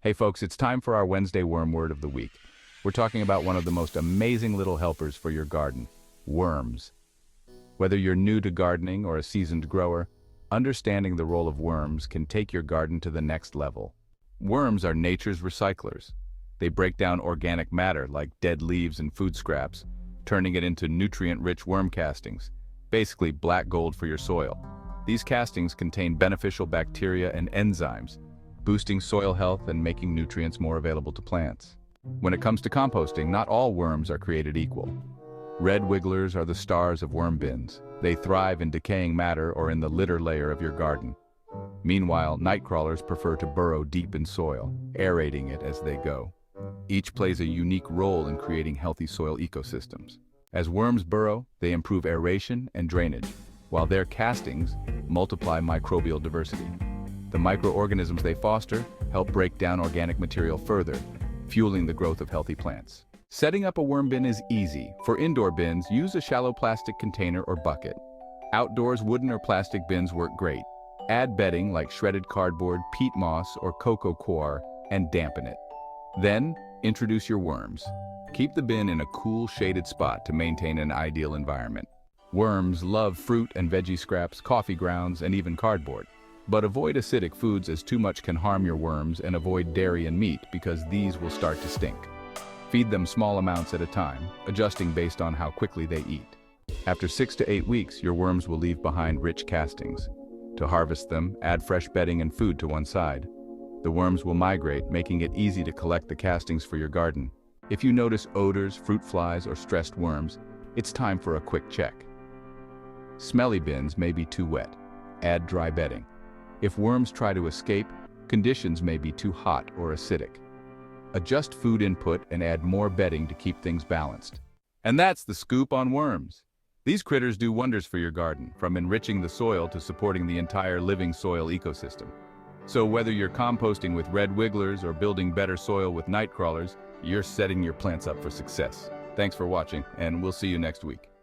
Hey folks, it's time for our Wednesday worm word of the week. We're talking about one of the most amazing little helpers for your garden, worms. Whether you're new to gardening or a seasoned grower, understanding the role of worms can take your garden to the next level. Worms are nature's recyclers. They break down organic matter like dead leaves and food scraps, turning it into nutrient-rich worm castings, basically black gold for your soil. These castings contain beneficial bacteria and enzymes, boosting soil health and making nutrients more available to plants. When it comes to composting, not all worms are created equal. Red wigglers are the stars of worm bins. They thrive in decaying matter or in the litter layer of your garden. Meanwhile, night crawlers prefer to burrow deep in soil, aerating it as they go. Each plays a unique role in creating healthy soil ecosystems. As worms burrow, they improve aeration and drainage, while their castings multiply microbial diversity. The microorganisms they foster help break down organic material further, fueling the growth of healthy plants. Setting up a worm bin is easy. For indoor bins, use a shallow plastic container or bucket. Outdoors, wooden or plastic bins work great. Add bedding like shredded cardboard, peat moss, or cocoa coir and dampen it. Then, introduce your worms. Keep the bin in a cool, shaded spot to maintain an ideal environment. Worms love fruit and veggie scraps, coffee grounds, and even cardboard. But avoid acidic foods, as too much can harm your worms, and avoid dairy and meat because these will start to stink. Feed them small amounts at a time, adjusting based on how quickly they eat. After 6 to 8 weeks, your worms will leave behind rich castings. To harvest them, add fresh bedding and food to one side. The worms will migrate, making it easy to collect the castings for your garden. If you notice odors, fruit flies, or stressed worms, it's time for a quick check. Smelly bins may be too wet. Add dry bedding. If worms try to escape, conditions may be too hot or acidic. Adjust food input and add more bedding to keep things balanced. And that's the scoop on worms. These critters do wonders for your garden, from enriching the soil to supporting the entire living soil ecosystem. So whether you're composting with red wigglers or building better soil with night crawlers, you're setting your plants up for success. Thanks for watching, and we'll see you next week.